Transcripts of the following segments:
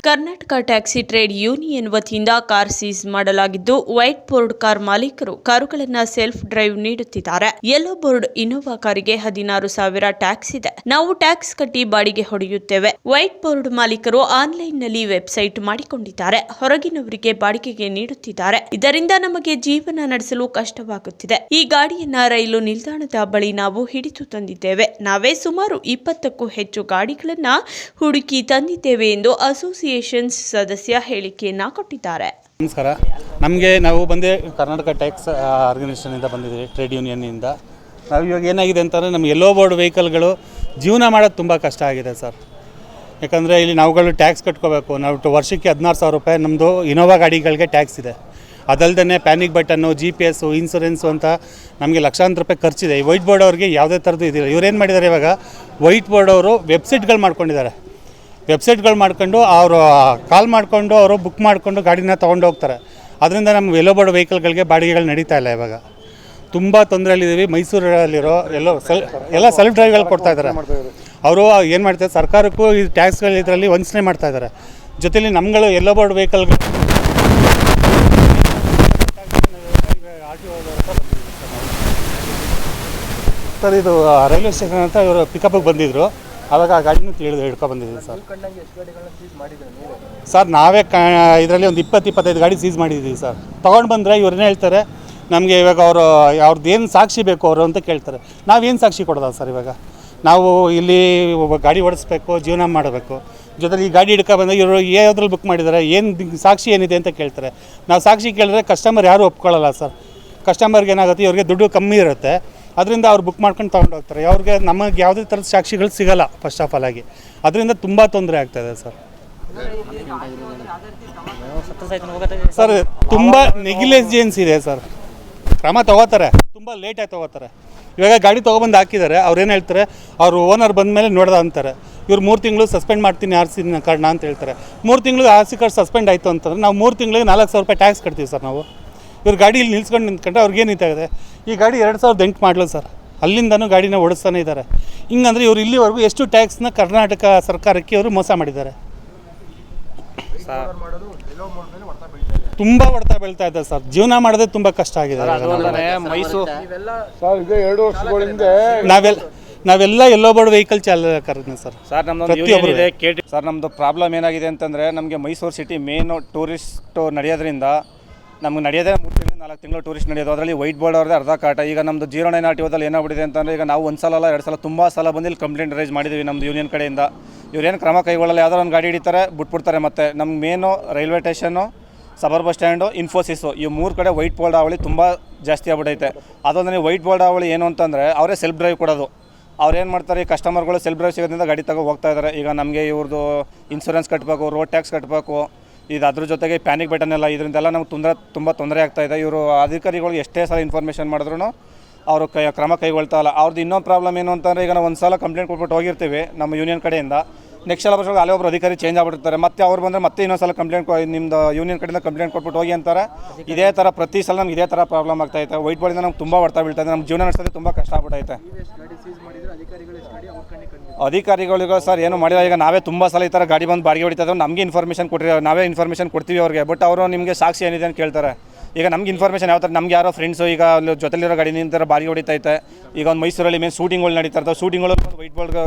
Karnataka taxi trade union ವತಿಯಿಂದ car seize ಮಾಡಲಾಗಿದ್ದು, white board car ಮಾಲೀಕರು ಕಾರುಗಳನ್ನು ಸೆಲ್ಫ್ ಡ್ರೈವ್ ನೀಡುತ್ತಿದ್ದಾರೆ. ಯೆಲ್ಲೋ ಬೋರ್ಡ್ ಇನ್ನೋವಾ ಕಾರಿಗೆ 16,000 ಟ್ಯಾಕ್ಸ್ ಇದೆ. ನಾವು ಟ್ಯಾಕ್ಸ್ ಕಟ್ಟಿ ಬಾಡಿಗೆ ಹೊಡೆಯುತ್ತೇವೆ. ವೈಟ್ ಬೋರ್ಡ್ ಮಾಲೀಕರು ಆನ್ಲೈನ್ನಲ್ಲಿ ವೆಬ್ಸೈಟ್ ಮಾಡಿಕೊಂಡಿದ್ದಾರೆ. ಹೊರಗಿನವರಿಗೆ ಬಾಡಿಗೆಗೆ ನೀಡುತ್ತಿದ್ದಾರೆ. ಇದರಿಂದ ನಮಗೆ ಜೀವನ ನಡೆಸಲು ಕಷ್ಟವಾಗುತ್ತಿದೆ. ಈ ಗಾಡಿಯನ್ನ ರೈಲು ನಿಲ್ದಾಣದ ಬಳಿ ನಾವು ಹಿಡಿದು ತಂದಿದ್ದೇವೆ. ನಾವೇ ಸುಮಾರು 20ಕ್ಕೂ ಹೆಚ್ಚು ಗಾಡಿಗಳನ್ನ ಹುಡುಕಿ ತಂದಿದ್ದೇವೆ ಎಂದು ಅಸೋಸಿಯೇಷನ್ ಸದಸ್ಯ ಹೇಳಿಕೆಯನ್ನ ಕೊಟ್ಟಿದ್ದಾರೆ. ನಮಸ್ಕಾರ. ನಾವು ಬಂದೆ ಕರ್ನಾಟಕ ಟ್ಯಾಕ್ಸ್ ಆರ್ಗನೈಸೇಷನಿಂದ ಬಂದಿದ್ದೀವಿ, ಟ್ರೇಡ್ ಯೂನಿಯನ್ನಿಂದ. ನಾವು ಇವಾಗ ಏನಾಗಿದೆ ಅಂತಂದರೆ ನಮ್ಮ ಯೆಲ್ಲೋ ಬೋರ್ಡ್ ವೆಹಿಕಲ್ಗಳು ಜೀವನ ಮಾಡೋದು ತುಂಬ ಕಷ್ಟ ಆಗಿದೆ ಸರ್. ಯಾಕಂದರೆ ಇಲ್ಲಿ ನಾವುಗಳು ಟ್ಯಾಕ್ಸ್ ಕಟ್ಕೋಬೇಕು. ನಾವು ವರ್ಷಕ್ಕೆ 16,000 ರೂಪಾಯಿ ನಮ್ಮದು ಇನೋವಾ ಗಾಡಿಗಳಿಗೆ ಟ್ಯಾಕ್ಸ್ ಇದೆ. ಅದಲ್ಲದೆ ಪ್ಯಾನಿಕ್ ಬಟನ್ನು, GPS, ಇನ್ಸೂರೆನ್ಸು ಅಂತ ನಮಗೆ ಲಕ್ಷಾಂತರ ರೂಪಾಯಿ ಖರ್ಚಿದೆ. ಈ ವೈಟ್ ಬೋರ್ಡ್ ಅವ್ರಿಗೆ ಯಾವುದೇ ಥರದ್ದು ಇದಿಲ್ಲ. ಇವರೇನು ಮಾಡಿದ್ದಾರೆ, ಇವಾಗ ವೈಟ್ ಬೋರ್ಡ್ ಅವರು ವೆಬ್ಸೈಟ್ಗಳು ಮಾಡ್ಕೊಂಡಿದ್ದಾರೆ. ವೆಬ್ಸೈಟ್ಗಳು ಮಾಡ್ಕೊಂಡು ಅವರು ಕಾಲ್ ಮಾಡಿಕೊಂಡು ಅವರು ಬುಕ್ ಮಾಡಿಕೊಂಡು ಗಾಡಿನ ತೊಗೊಂಡು ಹೋಗ್ತಾರೆ. ಅದರಿಂದ ನಮ್ಮ ಯೆಲ್ಲೋ ಬೋರ್ಡ್ ವೆಹಿಕಲ್ಗಳಿಗೆ ಬಾಡಿಗೆಗಳು ನಡೀತಾ ಇಲ್ಲ. ಇವಾಗ ತುಂಬ ತೊಂದರೆಯಲ್ಲಿದ್ದೀವಿ. ಮೈಸೂರಲ್ಲಿರೋ ಎಲ್ಲ ಸೆಲ್ಫ್ ಡ್ರೈವ್ಗಳು ಕೊಡ್ತಾಯಿದ್ದಾರೆ. ಅವರು ಏನು ಮಾಡ್ತಾರೆ, ಸರ್ಕಾರಕ್ಕೂ ಈ ಟ್ಯಾಕ್ಸ್ಗಳು ಇದರಲ್ಲಿ ವಂಚನೆ ಮಾಡ್ತಾಯಿದ್ದಾರೆ. ಜೊತೆಲಿ ನಮ್ಮಗಳು ಯೆಲ್ಲೋ ಬೋರ್ಡ್ ವೆಹಿಕಲ್ಗಳು ಸರ್, ಇದು ರೈಲ್ವೆ ಸ್ಟೇಷನ್ ಅಂತ ಇವರು ಪಿಕಪ್ಗೆ ಬಂದಿದ್ದರು. ಆವಾಗ ಆ ಗಾಡಿನ ಹಿಡ್ಕೊ ಬಂದಿದ್ದೀವಿ ಸರ್. ಸರ್ ನಾವೇ ಇದರಲ್ಲಿ ಒಂದು 20-25 ಗಾಡಿ ಸೀಸ್ ಮಾಡಿದ್ದೀವಿ ಸರ್. ತೊಗೊಂಡು ಬಂದರೆ ಇವ್ರನ್ನೇ ಹೇಳ್ತಾರೆ ನಮಗೆ ಇವಾಗ ಅವ್ರದ್ದು ಏನು ಸಾಕ್ಷಿ ಬೇಕು ಅವರು ಅಂತ ಕೇಳ್ತಾರೆ. ನಾವೇನು ಸಾಕ್ಷಿ ಕೊಡೋದ ಸರ್? ಇವಾಗ ನಾವು ಇಲ್ಲಿ ಗಾಡಿ ಓಡಿಸ್ಬೇಕು, ಜೀವನ ಮಾಡಬೇಕು. ಜೊತೆಲಿ ಈ ಗಾಡಿ ಹಿಡ್ಕೊ ಬಂದಾಗ ಇವರು ಯಾವುದ್ರಲ್ಲಿ ಬುಕ್ ಮಾಡಿದ್ದಾರೆ, ಏನು ಸಾಕ್ಷಿ ಏನಿದೆ ಅಂತ ಕೇಳ್ತಾರೆ. ನಾವು ಸಾಕ್ಷಿ ಕೇಳಿದ್ರೆ ಕಸ್ಟಮರ್ ಯಾರೂ ಒಪ್ಕೊಳ್ಳಲ್ಲ ಸರ್. ಕಸ್ಟಮರ್ಗೆ ಏನಾಗುತ್ತೆ, ಇವ್ರಿಗೆ ದುಡ್ಡು ಕಮ್ಮಿ ಇರುತ್ತೆ. ಅದರಿಂದ ಅವ್ರು ಬುಕ್ ಮಾಡ್ಕೊಂಡು ತೊಗೊಂಡು ಹೋಗ್ತಾರೆ. ಅವ್ರಿಗೆ ನಮಗೆ ಯಾವುದೇ ಥರದ ಸಾಕ್ಷಿಗಳು ಸಿಗೋಲ್ಲ ಫಸ್ಟ್ ಆಫ್ ಆಲ್ ಆಗಿ. ಅದರಿಂದ ತುಂಬ ತೊಂದರೆ ಆಗ್ತಾಯಿದೆ ಸರ್. ಸರ್ ತುಂಬ ನೆಗ್ಲಿಜೆನ್ಸ್ ಇದೆ ಸರ್. ಕ್ರಮ ತೊಗೋತಾರೆ, ತುಂಬ ಲೇಟಾಗಿ ತೊಗೋತಾರೆ. ಇವಾಗ ಗಾಡಿ ತೊಗೊಬಂದು ಹಾಕಿದ್ದಾರೆ. ಅವ್ರೇನು ಹೇಳ್ತಾರೆ, ಅವರು ಓನರ್ ಬಂದ ಮೇಲೆ ನೋಡ್ದ ಅಂತಾರೆ. ಇವ್ರು 3 ತಿಂಗಳು ಸಸ್ಪೆಂಡ್ ಮಾಡ್ತೀನಿ RC ಕಾರ್ಡ್ನ ಅಂತ ಹೇಳ್ತಾರೆ. 3 ತಿಂಗಳು RC ಕಾರ್ಡ್ ಸಸ್ಪೆಂಡ್ ಆಯಿತು ಅಂತಂದರೆ ನಾವು 3 ತಿಂಗಳಿಗೆ 4,000 ರೂಪಾಯಿ ಟ್ಯಾಕ್ಸ್ ಕಟ್ತೀವಿ ಸರ್ ನಾವು. ಇವ್ರು ಗಾಡಿ ಇಲ್ಲಿ ನಿಂತ್ಕೊಂಡ್ರೆ ಅವ್ರಿಗೇನಿದೆ, ಈ ಗಾಡಿ 2008 ಮಾಡಲು ಸರ್. ಅಲ್ಲಿಂದನೂ ಗಾಡಿನ ಓಡಿಸ್ತಾನೆ ಇದ್ದಾರೆ. ಹಿಂಗಂದ್ರೆ ಇವರು ಇಲ್ಲಿವರೆಗೂ ಎಷ್ಟು ಟ್ಯಾಕ್ಸ್ನ ಕರ್ನಾಟಕ ಸರ್ಕಾರಕ್ಕೆ ಅವರು ಮೋಸ ಮಾಡಿದ್ದಾರೆ. ತುಂಬ ಹೊಡ್ತಾ ಬೀಳ್ತಾ ಇದೆ ಸರ್. ಜೀವನ ಮಾಡೋದೇ ತುಂಬ ಕಷ್ಟ ಆಗಿದೆ. ನಾವೆಲ್ಲ ಯೆಲ್ಲೋ ಬೋರ್ಡ್ ವೆಹಿಕಲ್ ಚಾಲಕರನ್ನ ಸರ್. ಸರ್ ನಮ್ಮದು ಪ್ರಾಬ್ಲಮ್ ಏನಾಗಿದೆ ಅಂತಂದರೆ, ನಮಗೆ ಮೈಸೂರು ಸಿಟಿ ಮೇನು ಟೂರಿಸ್ಟ್ ನಡೆಯೋದ್ರಿಂದ ನಮ್ಗೆ ನಡೆಯೋದೇ 3 ತಿಂಗಳು 4 ತಿಂಗಳು ಟೂರಿಸ್ಟ್ ನಡೆಯೋದು. ಅದರಲ್ಲಿ ವೈಟ್ ಬೋರ್ಡ್ ಅವ್ರದ್ದೇ ಅರ್ಧ ಕಾಟ. ಈಗ ನಮ್ಮದು 09 RTOದಲ್ಲಿ ಏನಾಗ್ಬಿಟ್ಟಿದೆ ಅಂತಂದರೆ, ಈಗ ನಾವು 1 ಸಲ ಅಲ್ಲ 2 ಸಲ ತುಂಬ ಸಲ ಬಂದು ಇಲ್ಲಿ ಕಂಪ್ಲೇಂಟ್ ರೈಸ್ ಮಾಡಿದ್ದೀವಿ ನಮ್ಮದು ಯೂನಿಯನ್ ಕಡೆಯಿಂದ. ಇವ್ರೇನು ಕ್ರಮ ಕೈಗೊಳ್ಳಲ್ಲ. ಯಾವ್ದಾರು ಒಂದು ಗಾಡಿ ಹಿಡಿತಾರೆ, ಬಿಟ್ಬಿಡ್ತಾರೆ. ಮತ್ತು ನಮ್ಗೆ main railway station, suburban bus stand, Infosys, ಈ 3 ಕಡೆ ವೈಟ್ ಬೋರ್ಡ್ ಹಾವಳಿ ತುಂಬ ಜಾಸ್ತಿ ಆಗ್ಬಿಟ್ಟೈತೆ. ಅದೊಂದು ವೈಟ್ ಬೋರ್ಡ್ ಹಾವಳಿ ಏನು ಅಂತಂದರೆ, ಅವರೇ ಸೆಲ್ಫ್ ಡ್ರೈವ್ ಕೊಡೋದು. ಅವ್ರೇನು ಮಾಡ್ತಾರೆ, ಈ ಕಸ್ಟಮರ್ಗಳು ಸೆಲ್ಫ್ ಡ್ರೈವ್ ಸಿಗೋದ್ರಿಂದ ಗಾಡಿ ತಗೋ ಹೋಗ್ತಾ ಇದ್ದಾರೆ. ಈಗ ನಮಗೆ ಇವ್ರದ್ದು ಇನ್ಸೂರೆನ್ಸ್ ಕಟ್ಟಬೇಕು, ರೋಡ್ ಟ್ಯಾಕ್ಸ್ ಕಟ್ಟಬೇಕು, ಇದು ಅದ್ರ ಜೊತೆಗೆ ಪ್ಯಾನಿಕ್ ಬಟನ್ ಎಲ್ಲ, ಇದರಿಂದೆಲ್ಲ ನಮ್ಗೆ ತುಂಬ ತೊಂದರೆ ಆಗ್ತಾಯಿದೆ. ಇವರು ಅಧಿಕಾರಿಗಳು ಎಷ್ಟೇ ಸಲ ಇನ್ಫಾರ್ಮೇಷನ್ ಮಾಡಿದ್ರು ಅವರು ಕ್ರಮ ಕೈಗೊಳ್ತಾ ಇಲ್ಲ. ಅವ್ರದ್ದು ಇನ್ನೊಂದು ಪ್ರಾಬ್ಲಮ್ ಏನು ಅಂತಂದರೆ, ಈಗ ನಾವು 1 ಸಲ ಕಂಪ್ಲೇಂಟ್ ಕೊಟ್ಬಿಟ್ಟು ಹೋಗಿರ್ತೀವಿ ನಮ್ಮ ಯೂನಿಯನ್ ಕಡೆಯಿಂದ. ನೆಕ್ಸ್ಟ್ ಸಲ ವರ್ಷಕ್ಕೆ ಅಲ್ಲೇ ಒಬ್ಬರು ಅಧಿಕಾರಿ ಚೇಂಜ್ ಆಗಿಬಿಡ್ತಾರೆ. ಮತ್ತೆ ಅವ್ರು ಬಂದರೆ ಮತ್ತೆ ಇನ್ನೊಂದು ಸಲ ಕಂಪ್ಲೇಂಟ್ ನಿಮ್ಮದು ಯೂನಿಯನ್ ಕಡೆಯಿಂದ ಕಂಪ್ಲೇಂಟ್ ಕೊಟ್ಬಿಟ್ಟು ಹೋಗಿ ಅಂತಾರೆ. ಇದೇ ಥರ ಪ್ರತಿ ಸಲ ನಮ್ಗೆ ಇದೇ ಥರ ಪ್ರಾಬ್ಲಮ್ ಆಗ್ತಾಯಿದೆ. ವೈಟ್ ಬೋರ್ಡಿಂದ ನಮ್ಗೆ ತುಂಬ ಹೊಡ್ತಾ ಬೀಳ್ತಾ ಇದೆ. ನಮ್ಮ ಜೀವನ ನಡೆಸೋದು ತುಂಬ ಕಷ್ಟ ಆಗ್ಬಿಟ್ಟೈತೆ. ಅಧಿಕಾರಿಗಳಿಗೂ ಸರ್ ಏನು ಮಾಡಿಲ್ಲ. ಈಗ ನಾವೇ ತುಂಬ ಸಲ ಈ ಥರ ಗಾಡಿ ಬಂದು ಬಾಡಿಗೆ ಹೊಡಿತಾ ಇದ್ದಾರೆ. ನಮಗೆ ಇನ್ಫಾರ್ಮೇಷನ್ ಕೊಟ್ಟಿರೋ, ನಾವೇ ಇನ್ಫಾರ್ಮೇಷನ್ ಕೊಡ್ತೀವಿ ಅವ್ರಿಗೆ. ಬಟ್ ಅವರು ನಿಮಗೆ ಸಾಕ್ಷಿ ಏನಿದೆ ಅಂತ ಕೇಳ್ತಾರೆ. ಈಗ ನಮ್ಗೆ ಇನ್ಫಾರ್ಮೇಷನ್ ಯಾವ ಥರ, ನಮ್ಗೆ ಯಾರೋ ಫ್ರೆಂಡ್ಸು ಈಗ ಅಲ್ಲಿ ಜೊತೆಲಿರೋ ಗಾಡಿ ನಿಂತರ ಬಾಡಿಗೆ ಹೊಡಿತೈತೆ. ಈಗ ಒಂದು ಮೈಸೂರಲ್ಲಿ ಮೇನ್ ಶೂಟಿಂಗ್ಗಳು ನಡೀತಾ ಇರ್ತವೆ. ಶೂಟಿಂಗ್ಗಳು ವೈಟ್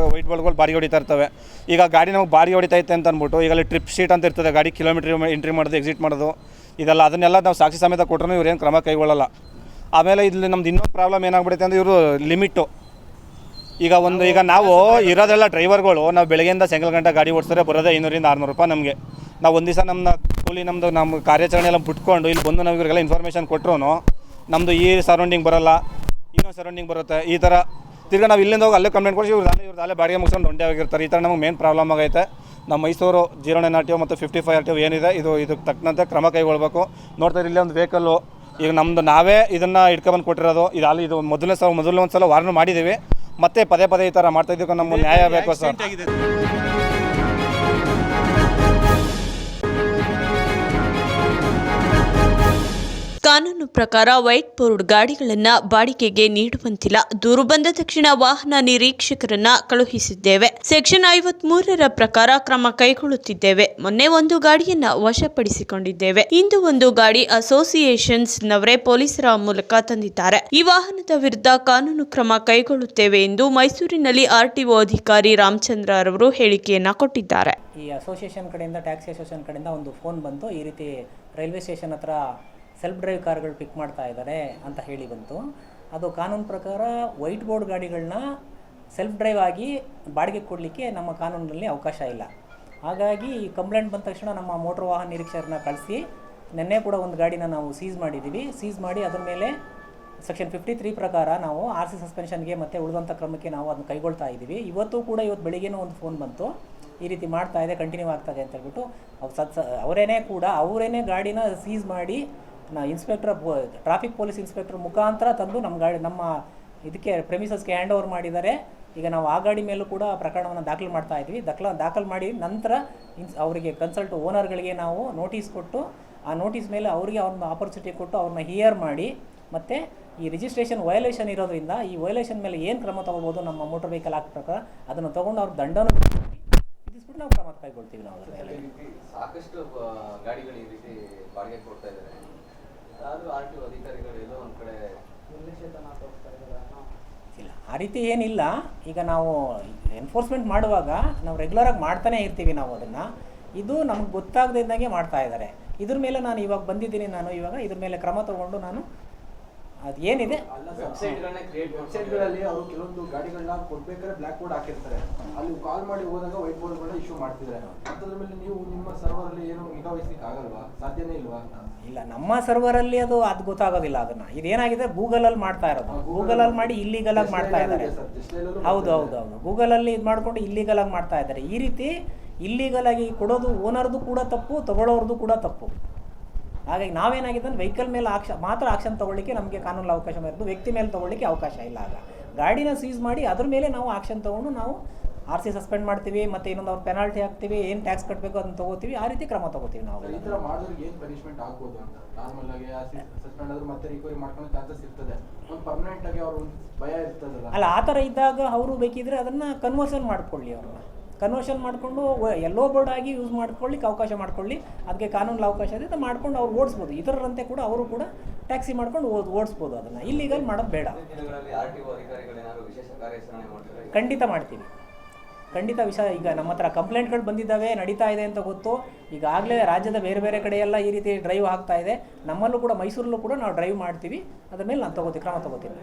ಬೋರ್ಡ್ಗಳು ಬಾಡಿಗೆ ಹೊಡಿತಾ ಇರ್ತವೆ. ಈಗ ಗಾಡಿ ನಮಗೆ ಬಾಡಿಗೆ ಹೊಡಿತೈತೆ ಅಂತ ಅಂದ್ಬಿಟ್ಟು, ಈಗ ಅಲ್ಲಿ ಟ್ರಿಪ್ ಶೀಟ್ ಅಂತ ಇರ್ತದೆ, ಗಾಡಿ ಕಿಲೋಮೀಟ್ರ್ ಎಂಟ್ರಿ ಮಾಡೋದು, ಎಕ್ಸಿಟ್ ಮಾಡೋದು, ಇದೆಲ್ಲ ಅದನ್ನೆಲ್ಲ ನಾವು ಸಾಕ್ಷಿ ಸಮೇತ ಕೊಟ್ಟರು ಇವ್ರೇನು ಕ್ರಮ ಕೈಗೊಳ್ಳಲ್ಲ. ಆಮೇಲೆ ಇಲ್ಲಿ ನಮ್ದು ಇನ್ನೊಂದು ಪ್ರಾಬ್ಲಮ್ ಏನಾಗ್ಬಿಡುತ್ತೆ ಅಂದರೆ, ಇವರು ಲಿಮಿಟು ಈಗ ನಾವು ಇರೋದೆಲ್ಲ ಡ್ರೈವರ್ಗಳು, ನಾವು ಬೆಳಗ್ಗೆಯಿಂದ ಸಾಯಂಕಾಲ ಗಂಟೆ ಗಾಡಿ ಓಡಿಸಿದ್ರೆ ಬರೋದೇ 500-600 ರೂಪಾಯಿ ನಮಗೆ. ನಾವು ಒಂದು ದಿವಸ ನಮ್ಮ ಕೂಲಿ ನಮ್ಮ ಕಾರ್ಯಾಚರಣೆ ಎಲ್ಲ ಬಿಟ್ಕೊಂಡು ಇಲ್ಲಿ ಬಂದು ನಾವು ಇವರಿಗೆಲ್ಲ ಇನ್ಫಾರ್ಮೇಷನ್ ಕೊಟ್ಟರು ನಮ್ಮದು ಈ ಸರೌಂಡಿಂಗ್ ಬರೋಲ್ಲ, ಇನ್ನೊಂದು ಸರೌಂಡಿಂಗ್ ಬರುತ್ತೆ. ಈ ಥರ ತಿರ್ಗಿ ನಾವು ಇಲ್ಲಿಂದ ಹೋಗಿ ಅಲ್ಲೇ ಕಂಪ್ಲೇಂಟ್ ಕೊಡಿಸಿ ಇವ್ರದ್ದು ಅಲ್ಲೇ ಬಾಡಿಗೆ ಮುಗಿಸ್ಕೊಂಡು ಒಂದೇ ಆಗಿರ್ತಾರೆ. ಈ ಥರ ನಮಗೆ ಮೇನ್ ಪ್ರಾಬ್ಲಮ್ ಆಗೈತೆ. ನಮ್ಮ ಮೈಸೂರು 09 RTO ಮತ್ತು 55 RTO ಏನಿದೆ, ಇದಕ್ಕೆ ತಕ್ಕಂತೆ ಕ್ರಮ ಕೈಗೊಳ್ಬೇಕು. ನೋಡ್ತಾರೆ, ಇಲ್ಲೇ ಒಂದು ವೆಹಿಕಲ್ಲು, ಈಗ ನಮ್ಮದು ನಾವೇ ಇದನ್ನು ಇಟ್ಕೊಬಂದು ಕೊಟ್ಟಿರೋದು. ಇದು ಮೊದಲನೇ ಒಂದು ಸಲ ವಾರ್ನ್ ಮಾಡಿದ್ದೀವಿ. ಮತ್ತೆ ಪದೇ ಈ ಥರ ಮಾಡ್ತಾಯಿದ್ದಕ್ಕೆ ನಮ್ಗೆ ನ್ಯಾಯ ಬೇಕು ಸರ್. ಕಾನೂನು ಪ್ರಕಾರ ವೈಟ್ ಬೋರ್ಡ್ ಗಾಡಿಗಳನ್ನು ಬಾಡಿಗೆಗೆ ನೀಡುವಂತಿಲ್ಲ. ದೂರು ಬಂದ ತಕ್ಷಣ ವಾಹನ ನಿರೀಕ್ಷಕರನ್ನ ಕಳುಹಿಸಿದ್ದೇವೆ. ಸೆಕ್ಷನ್ 53ರ ಪ್ರಕಾರ ಕ್ರಮ ಕೈಗೊಳ್ಳುತ್ತಿದ್ದೇವೆ. ಮೊನ್ನೆ ಒಂದು ಗಾಡಿಯನ್ನ ವಶಪಡಿಸಿಕೊಂಡಿದ್ದೇವೆ. ಇಂದು ಒಂದು ಗಾಡಿ ಅಸೋಸಿಯೇಷನ್ಸ್ ನವರೇ ಪೊಲೀಸರ ಮೂಲಕ ತಂದಿದ್ದಾರೆ. ಈ ವಾಹನದ ವಿರುದ್ಧ ಕಾನೂನು ಕ್ರಮ ಕೈಗೊಳ್ಳುತ್ತೇವೆ ಎಂದು ಮೈಸೂರಿನಲ್ಲಿ ಆರ್ಟಿಒ ಅಧಿಕಾರಿ ರಾಮಚಂದ್ರ ರವರು ಹೇಳಿಕೆಯನ್ನ ಕೊಟ್ಟಿದ್ದಾರೆ. ಈ ಅಸೋಸಿಯೇಷನ್ ಕಡೆಯಿಂದ ಟ್ಯಾಕ್ಸಿ ಅಸೋಸಿಯೇಷನ್ ಕಡೆಯಿಂದ ಒಂದು ಫೋನ್ ಬಂತು, ಈ ರೀತಿ ರೈಲ್ವೆ ಸ್ಟೇಷನ್ ಹತ್ರ ಸೆಲ್ಫ್ ಡ್ರೈವ್ ಕಾರ್ಗಳು ಪಿಕ್ ಮಾಡ್ತಾ ಇದ್ದಾರೆ ಅಂತ ಹೇಳಿ ಬಂತು. ಅದು ಕಾನೂನು ಪ್ರಕಾರ ವೈಟ್ ಬೋರ್ಡ್ ಗಾಡಿಗಳನ್ನ ಸೆಲ್ಫ್ ಡ್ರೈವ್ ಆಗಿ ಬಾಡಿಗೆ ಕೊಡಲಿಕ್ಕೆ ನಮ್ಮ ಕಾನೂನಿನಲ್ಲಿ ಅವಕಾಶ ಇಲ್ಲ. ಹಾಗಾಗಿ ಈ ಕಂಪ್ಲೇಂಟ್ ಬಂದ ತಕ್ಷಣ ನಮ್ಮ ಮೋಟ್ರ್ ವಾಹನ ನಿರೀಕ್ಷಕರನ್ನ ಕಳಿಸಿ ನಿನ್ನೆ ಕೂಡ ಒಂದು ಗಾಡಿನ ನಾವು ಸೀಸ್ ಮಾಡಿದ್ದೀವಿ. ಸೀಸ್ ಮಾಡಿ ಅದರ ಮೇಲೆ ಸೆಕ್ಷನ್ 53 ಪ್ರಕಾರ ನಾವು RC ಸಸ್ಪೆನ್ಷನ್ಗೆ ಮತ್ತು ಉಳಿದಂಥ ಕ್ರಮಕ್ಕೆ ನಾವು ಅದನ್ನು ಕೈಗೊಳ್ತಾ ಇದ್ದೀವಿ. ಇವತ್ತು ಬೆಳಿಗ್ಗೆನೂ ಒಂದು ಫೋನ್ ಬಂತು, ಈ ರೀತಿ ಮಾಡ್ತಾ ಇದೆ, ಕಂಟಿನ್ಯೂ ಆಗ್ತಾಯಿದೆ ಅಂತ ಹೇಳ್ಬಿಟ್ಟು ಅವರೇನೇ ಗಾಡಿನ ಸೀಸ್ ಮಾಡಿ ಟ್ರಾಫಿಕ್ ಪೊಲೀಸ್ ಇನ್ಸ್ಪೆಕ್ಟರ್ ಮುಖಾಂತರ ತಂದು ನಮ್ಮ ಇದಕ್ಕೆ ಪ್ರೆಮಿಸಸ್ಗೆ ಹ್ಯಾಂಡ್ ಓವರ್ ಮಾಡಿದ್ದಾರೆ. ಈಗ ನಾವು ಆ ಗಾಡಿ ಮೇಲೂ ಕೂಡ ಪ್ರಕರಣವನ್ನು ದಾಖಲು ಮಾಡ್ತಾ ಇದ್ವಿ. ದಾಖಲು ಮಾಡಿ ನಂತರ ಅವರಿಗೆ ಓನರ್ಗಳಿಗೆ ನಾವು ನೋಟಿಸ್ ಕೊಟ್ಟು ಆ ನೋಟಿಸ್ ಮೇಲೆ ಅವರಿಗೆ ಅವ್ರನ್ನ ಆಪರ್ಚುನಿಟಿ ಕೊಟ್ಟು ಅವ್ರನ್ನ ಹಿಯರ್ ಮಾಡಿ ಮತ್ತು ಈ ರಿಜಿಸ್ಟ್ರೇಷನ್ ವಯೋಲೇಷನ್ ಇರೋದ್ರಿಂದ ಈ ವಯೋಲೇಷನ್ ಮೇಲೆ ಏನು ಕ್ರಮ ತೊಗೋಬೋದು ನಮ್ಮ ಮೋಟರ್ ವೆಹಿಕಲ್ ಆಕ್ಟ್ ಪ್ರಕಾರ ಅದನ್ನು ತೊಗೊಂಡು ಅವ್ರ ದಂಡನ ವಿಧಿಸ್ಬಿಟ್ಟು ನಾವು ಕ್ರಮ ಕೈಗೊಳ್ತೀವಿ. ನಾವು ಸಾಕಷ್ಟು ಗಾಡಿಗಳು ಈ ರೀತಿ ಬಾಡಿಗೆ ಕೊಡ್ತಾ ಇದ್ದಾರೆ. ಆದರೂ RTO ಅಧಿಕಾರಿಗಳು ಎಲ್ಲೋ ಒಂದು ಕಡೆ ಇಲ್ಲ, ಆ ರೀತಿ ಏನಿಲ್ಲ. ಈಗ ನಾವು ಎನ್ಫೋರ್ಸ್ಮೆಂಟ್ ಮಾಡುವಾಗ ನಾವು ರೆಗ್ಯುಲರಾಗಿ ಮಾಡ್ತಾನೆ ಇರ್ತೀವಿ. ನಾವು ಅದನ್ನು ಇದು ನಮ್ಗೆ ಗೊತ್ತಾಗದಿದ್ದಂಗೆ ಮಾಡ್ತಾ ಇದ್ದಾರೆ. ಇದ್ರ ಮೇಲೆ ನಾನು ಇವಾಗ ಬಂದಿದ್ದೀನಿ. ಇವಾಗ ಇದ್ರ ಮೇಲೆ ಕ್ರಮ ತಗೊಂಡು ನಾನು ಅದು ಏನಿದೆ ವೆಬ್ಸೈಟ್ಗಳಲ್ಲಿ ಅವರು ಕೆಲವೊಂದು ಗಾಡಿಗಳನ್ನ ಕೊಡ್ಬೇಕಾದ್ರೆ ಬ್ಲ್ಯಾಕ್ ಬೋರ್ಡ್ ಹಾಕಿರ್ತಾರೆ. ಅಲ್ಲಿ ಕಾಲ್ ಮಾಡಿ ಹೋದಾಗ ವೈಟ್ ಬೋರ್ಡ್ಗಳನ್ನ ಇಶ್ಯೂ ಮಾಡ್ತಿದ್ದಾರೆ. ಅಂಥದ್ರ ಮೇಲೆ ನೀವು ನಿಮ್ಮ ಸರ್ವರಲ್ಲಿ ಏನು ನಿಗಾ ವಹಿಸ್ಲಿಕ್ಕೆ ಆಗಲ್ವಾ? ಸಾಧ್ಯನೇ ಇಲ್ವಾ? ಇಲ್ಲ, ನಮ್ಮ ಸರ್ವರಲ್ಲಿ ಅದು ಗೊತ್ತಾಗೋದಿಲ್ಲ. ಅದನ್ನು ಇದೇನಾಗಿದೆ ಗೂಗಲಲ್ಲಿ ಮಾಡ್ತಾ ಇರೋದು. ಗೂಗಲಲ್ಲಿ ಮಾಡಿ ಇಲ್ಲೀಗಲಾಗಿ ಮಾಡ್ತಾ ಇದ್ದಾರೆ. ಹೌದು, ಗೂಗಲಲ್ಲಿ ಇದು ಮಾಡಿಕೊಂಡು ಇಲ್ಲೀಗಲಾಗಿ ಮಾಡ್ತಾ ಇದ್ದಾರೆ. ಈ ರೀತಿ ಇಲ್ಲೀಗಲಾಗಿ ಕೊಡೋದು ಓನರ್ದು ಕೂಡ ತಪ್ಪು, ತಗೊಳ್ಳೋರ್ದು ಕೂಡ ತಪ್ಪು. ಹಾಗಾಗಿ ನಾವೇನಾಗಿದೆ ಅಂದರೆ ವೆಹಿಕಲ್ ಮೇಲೆ ಮಾತ್ರ ಆಕ್ಷನ್ ತೊಗೊಳ್ಳಿಕ್ಕೆ ನಮಗೆ ಕಾನೂನಲ್ಲಿ ಅವಕಾಶ ಇರೋದು, ವ್ಯಕ್ತಿ ಮೇಲೆ ತೊಗೊಳ್ಳಿಕ್ಕೆ ಅವಕಾಶ ಇಲ್ಲ. ಆಗ ಗಾಡಿನ ಸೀಸ್ ಮಾಡಿ ಅದ್ರ ಮೇಲೆ ನಾವು ಆಕ್ಷನ್ ತೊಗೊಂಡು ನಾವು RC ಸಸ್ಪೆಂಡ್ ಮಾಡ್ತೀವಿ, ಮತ್ತು ಇನ್ನೊಂದು ಅವ್ರು ಪೆನಾಲ್ಟಿ ಹಾಕ್ತೀವಿ, ಏನು ಟ್ಯಾಕ್ಸ್ ಕಟ್ಟಬೇಕು ಅದನ್ನು ತೊಗೋತೀವಿ. ಆ ರೀತಿ ಕ್ರಮ ತೊಗೋತೀವಿ ನಾವು. ಈ ಥರ ಮಾಡಿದ್ರೆ ಏನು ಪನಿಷ್ಮೆಂಟ್ ಆಗ್ಬೋದು ಅಂತ ನಾರ್ಮಲ್ ಆಗಿ ಸಸ್ಪೆಂಡ್ ಆದರೂ ಮತ್ತೆ ರಿಕವರಿ ಮಾಡ್ಕೊಳ್ಳೋ ಚಾನ್ಸಸ್ ಇರ್ತದೆ. ಒಂದು ಪರ್ಮನೆಂಟ್ ಆಗಿ ಅವ್ರ ಒಂದು ಭಯ ಇರ್ತದಲ್ಲ. ಅಲ್ಲ, ಆ ಥರ ಇದ್ದಾಗ ಅವರು ಬೇಕಿದ್ರೆ ಅದನ್ನು ಕನ್ವರ್ಷನ್ ಮಾಡ್ಕೊಳ್ಳಿ. ಅವ್ರನ್ನ ಕನ್ವರ್ಷನ್ ಮಾಡಿಕೊಂಡು ಎಲ್ಲೋ ಬೋರ್ಡ್ ಆಗಿ ಯೂಸ್ ಮಾಡ್ಕೊಳ್ಳಿಕ್ಕೆ ಅವಕಾಶ ಮಾಡ್ಕೊಳ್ಳಿ. ಅದಕ್ಕೆ ಕಾನೂನಲ್ಲಿ ಅವಕಾಶ ಇದೆ, ಅದು ಮಾಡ್ಕೊಂಡು ಅವ್ರು ಓಡಿಸ್ಬೋದು. ಇದರಂತೆ ಕೂಡ ಅವರು ಕೂಡ ಟ್ಯಾಕ್ಸಿ ಮಾಡ್ಕೊಂಡು ಓಡಿಸ್ಬೋದು. ಅದನ್ನು ಇಲ್ಲಿಗಲ್ ಮಾಡೋದು ಬೇಡ. ಖಂಡಿತ ಮಾಡ್ತೀವಿ, ಖಂಡಿತ. ಈಗ ನಮ್ಮ ಹತ್ರ ಕಂಪ್ಲೇಂಟ್ಗಳು ಬಂದಿದ್ದಾವೆ, ನಡೀತಾ ಇದೆ ಅಂತ ಗೊತ್ತು. ಈಗಾಗಲೇ ರಾಜ್ಯದ ಬೇರೆ ಬೇರೆ ಕಡೆಯೆಲ್ಲ ಈ ರೀತಿ ಡ್ರೈವ್ ಆಗ್ತಾ ಇದೆ. ನಮ್ಮಲ್ಲೂ ಕೂಡ ಮೈಸೂರಲ್ಲೂ ಕೂಡ ನಾವು ಡ್ರೈವ್ ಮಾಡ್ತೀವಿ. ಅದ್ರ ಮೇಲೆ ನಾನು ಕ್ರಮ ತೊಗೋತೀನಿ.